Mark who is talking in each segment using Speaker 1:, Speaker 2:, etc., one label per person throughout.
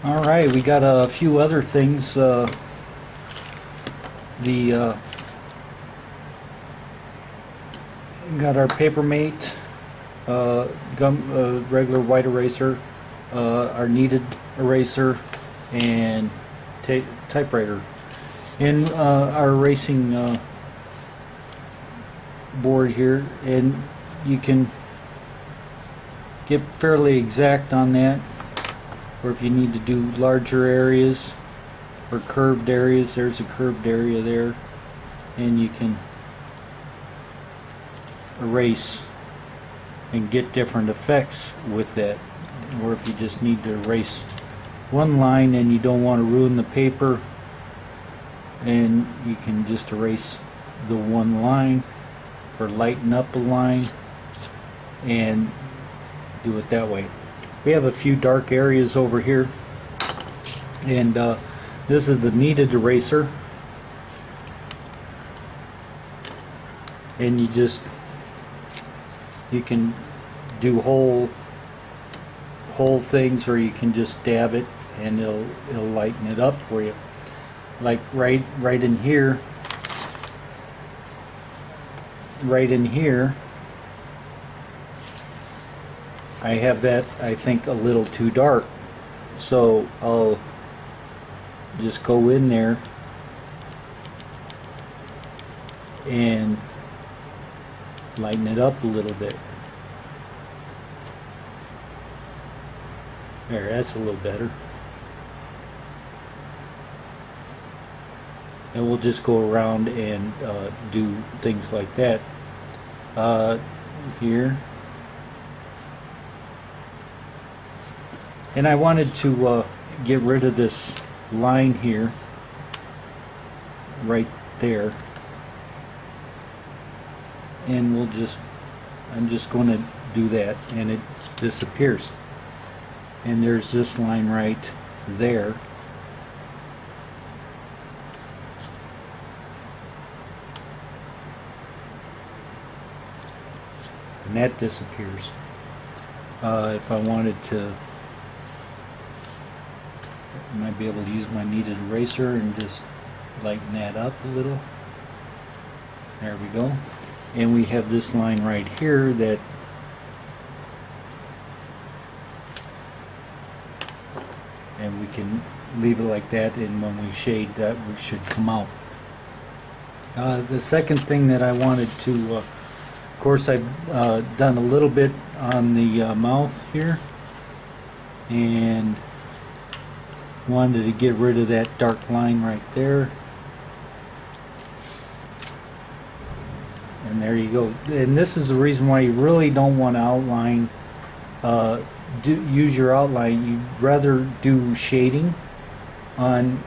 Speaker 1: All right, we got a few other things. The got our Papermate gum, regular white eraser, our kneaded eraser, and typewriter. And our erasing board here, and you can get fairly exact on that, or if you need to do larger areas or curved areas, there's a curved area there, and you can erase and get different effects with that. Or if you just need to erase one line and you don't want to ruin the paper, and you can just erase the one line or lighten up a line and do it that way. We have a few dark areas over here, and this is the kneaded eraser, and you can do whole things, or you can just dab it and it'll lighten it up for you. Like right in here, I have that, I think, a little too dark, so I'll just go in there and lighten it up a little bit. There, that's a little better. And we'll just go around and do things like that. Here. And I wanted to get rid of this line here, right there. And I'm just going to do that, and it disappears. And there's this line right there. And that disappears. If I wanted to, I might be able to use my kneaded eraser and just lighten that up a little. There we go. And we have this line right here that and we can leave it like that, and when we shade, that should come out. The second thing that I wanted to, of course, I've done a little bit on the mouth here, and wanted to get rid of that dark line right there. And there you go. And this is the reason why you really don't want to outline, use your outline. You'd rather do shading on,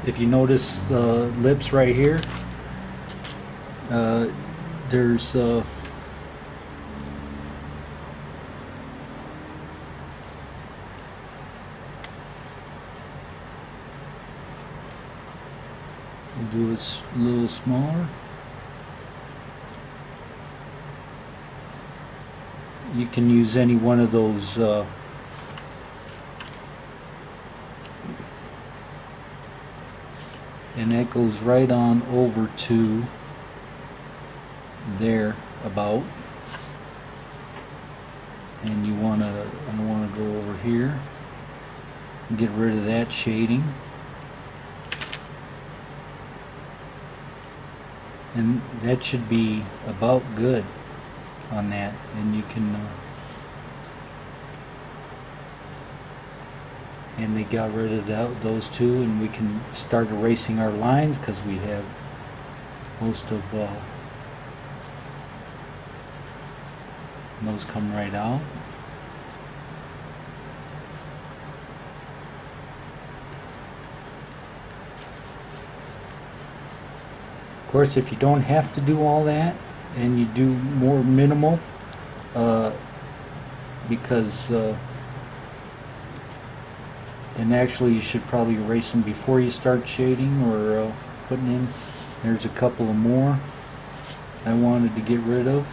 Speaker 1: if you notice the lips right here, there's do it a little smaller. You can use any one of those and that goes right on over to there about, and I want to go over here and get rid of that shading, and that should be about good on that. And you can and they got rid of those two, and we can start erasing our lines because we have most of those come right out. Of course, if you don't have to do all that and you do more minimal, because and actually you should probably erase them before you start shading or putting in. There's a couple of more I wanted to get rid of.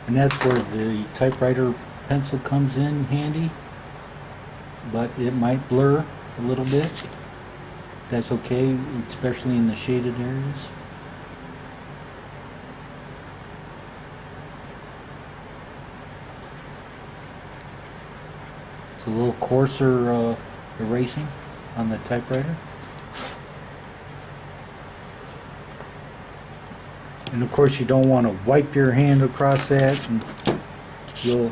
Speaker 1: And that's where the typewriter pencil comes in handy, but it might blur a little bit. That's okay, especially in the shaded areas. It's a little coarser erasing on the typewriter. And of course you don't want to wipe your hand across that, and you'll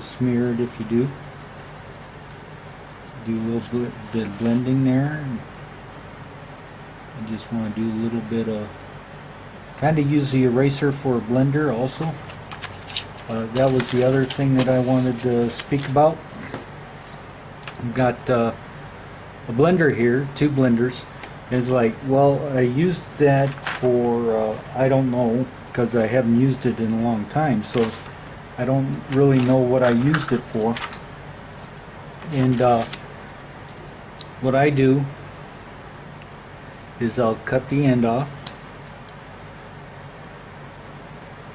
Speaker 1: smear it if you do. Do a little bit of blending there. And you just want to do a little bit of, kind of use the eraser for a blender also. That was the other thing that I wanted to speak about. I've got a blender here, 2 blenders. It's like, well, I used that for, I don't know, because I haven't used it in a long time, so I don't really know what I used it for. And what I do is I'll cut the end off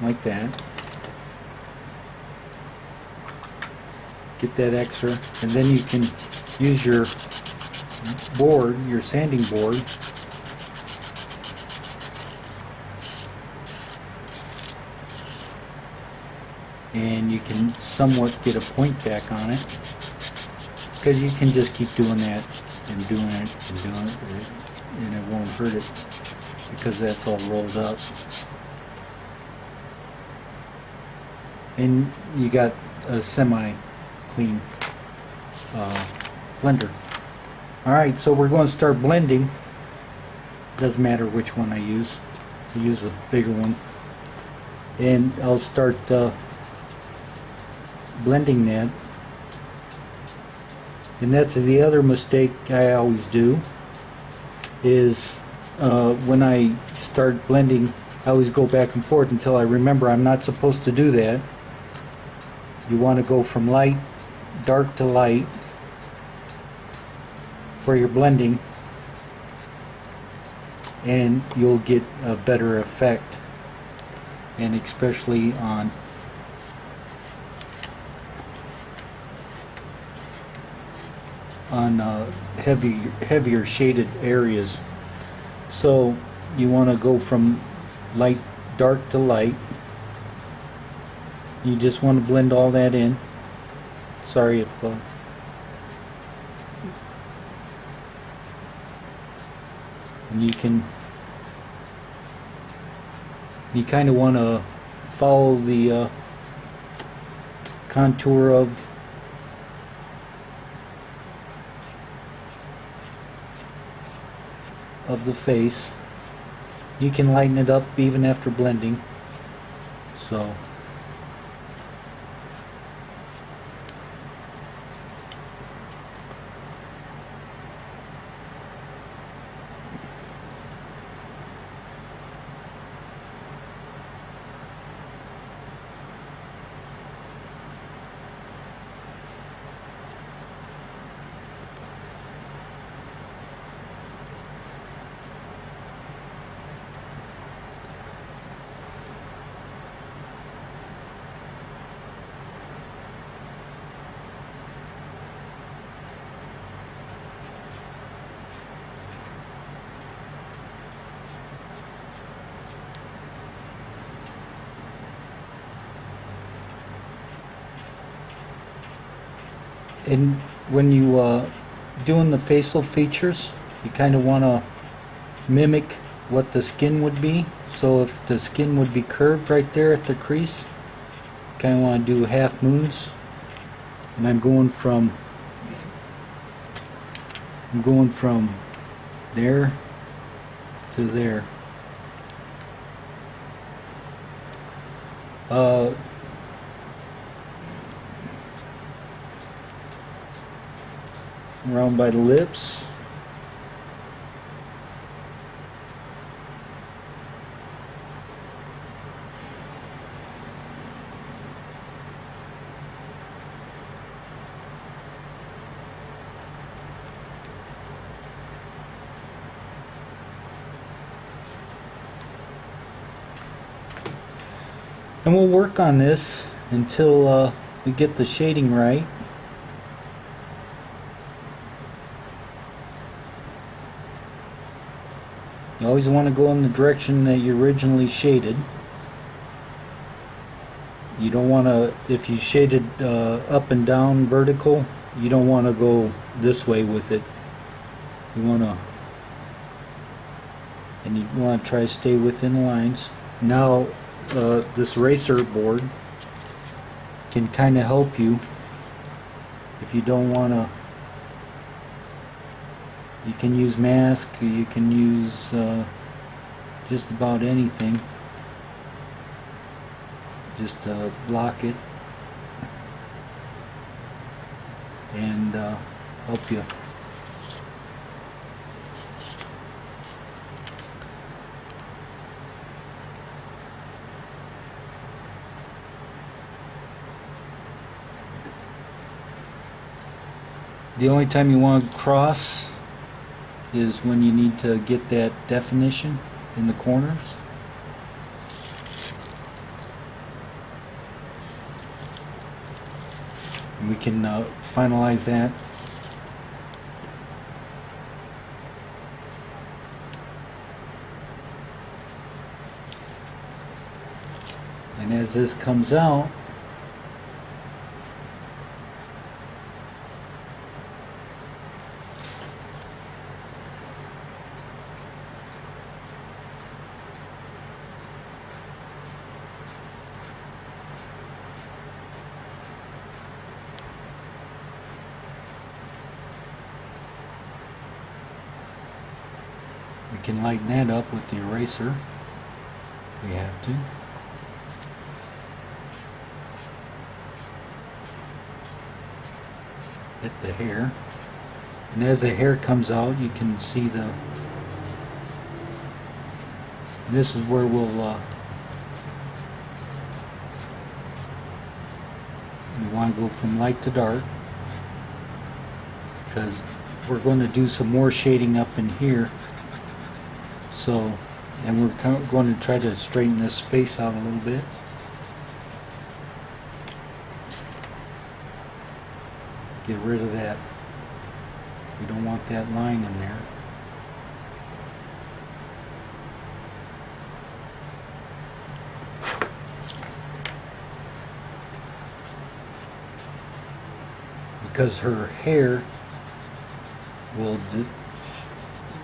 Speaker 1: like that. Get that extra, and then you can use your board, your sanding board, and you can somewhat get a point back on it, because you can just keep doing that and doing it and doing it, and it won't hurt it because that's all rolled up. And you got a semi-clean blender. Alright, so we're going to start blending. Doesn't matter which one I use. I use a bigger one. And I'll start blending that. And that's the other mistake I always do, is when I start blending, I always go back and forth until I remember I'm not supposed to do that. You want to go from light, dark to light for your blending, and you'll get a better effect, and especially on heavier shaded areas. So you want to go from light, dark to light. You just want to blend all that in. Sorry if and you kind of want to follow the contour of the face. You can lighten it up even after blending. So and when you doing the facial features, you kind of want to mimic what the skin would be. So if the skin would be curved right there at the crease, you kind of want to do half moons. And I'm going from there to there. Around by the lips. And we'll work on this until we get the shading right. You always want to go in the direction that you originally shaded. You don't want to, if you shaded up and down vertical, you don't want to go this way with it. You want to, and you want to try to stay within the lines. Now, this eraser board can kind of help you if you don't want to. You can use mask, you can use just about anything. Just block it and help you. The only time you want to cross is when you need to get that definition in the corners. And we can finalize that. And as this comes out, we can lighten that up with the eraser. We have to. Hit the hair. And as the hair comes out, you can see the... This is where we'll... we want to go from light to dark. Because we're going to do some more shading up in here. So, and we're going to try to straighten this face out a little bit. Get rid of that. We don't want that line in there. Because her hair will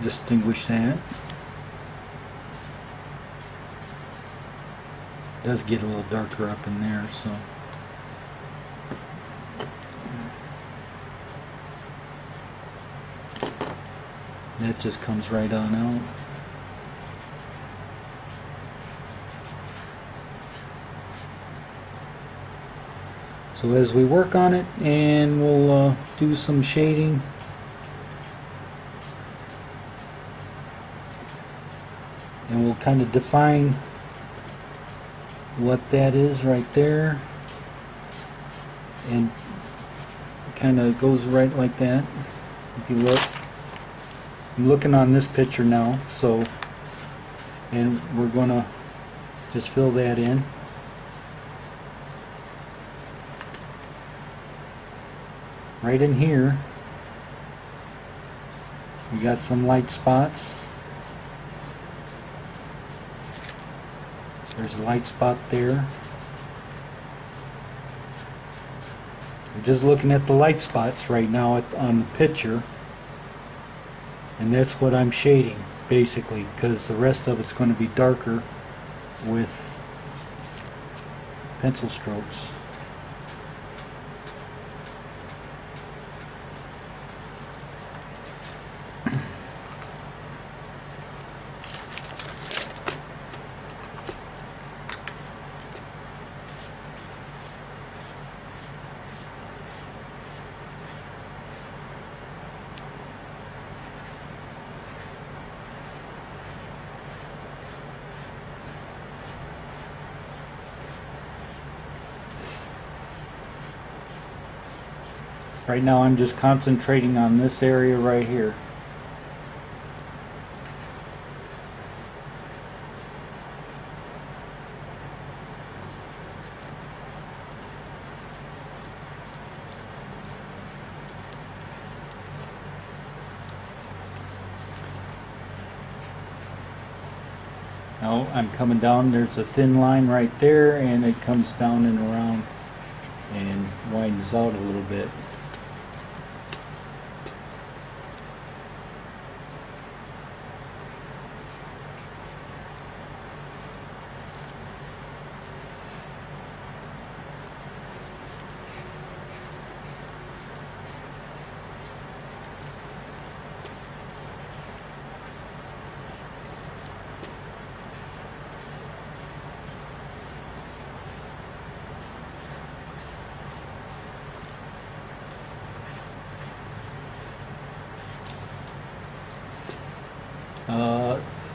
Speaker 1: distinguish that. It does get a little darker up in there, so. That just comes right on out. So as we work on it, and we'll do some shading. And we'll kind of define what that is right there. And it kind of goes right like that. If you look. I'm looking on this picture now, so, and we're gonna just fill that in. Right in here, we got some light spots. There's a light spot there. We're just looking at the light spots right now on the picture. And that's what I'm shading, basically, because the rest of it's going to be darker with pencil strokes. Right now I'm just concentrating on this area right here. Now I'm coming down, there's a thin line right there, and it comes down and around and widens out a little bit.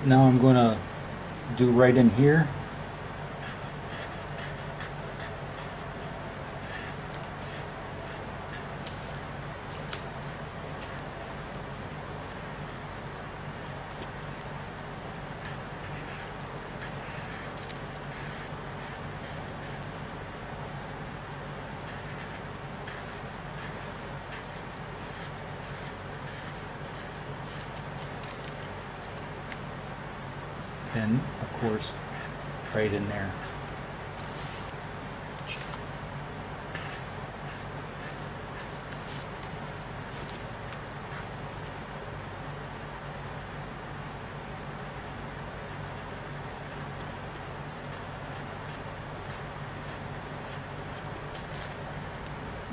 Speaker 1: Now I'm going to do right in here. And of course, right in there.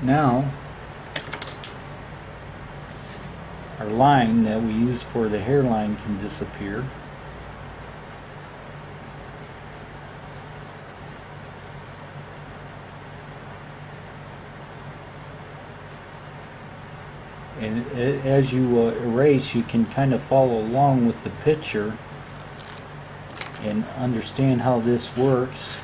Speaker 1: Now, our line that we use for the hairline can disappear. And as you erase, you can kind of follow along with the picture and understand how this works.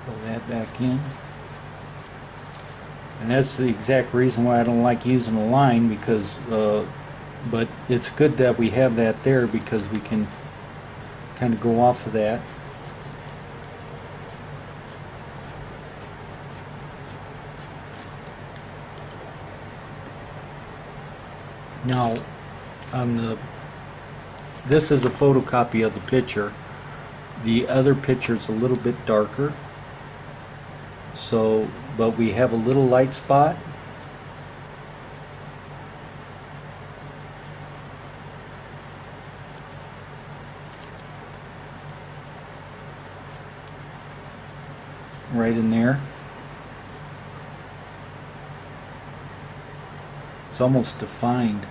Speaker 1: Pull that back in. And that's the exact reason why I don't like using a line, because but it's good that we have that there, because we can kind of go off of that. Now, this is a photocopy of the picture. The other picture is a little bit darker. So, but we have a little light spot. Right in there. It's almost defined.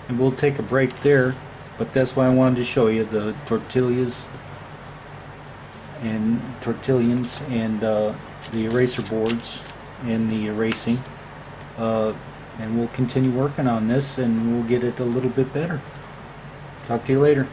Speaker 1: And we'll take a break there, but that's why I wanted to show you the tortillas and tortillions and the eraser boards and the erasing. And we'll continue working on this, and we'll get it a little bit better. Talk to you later.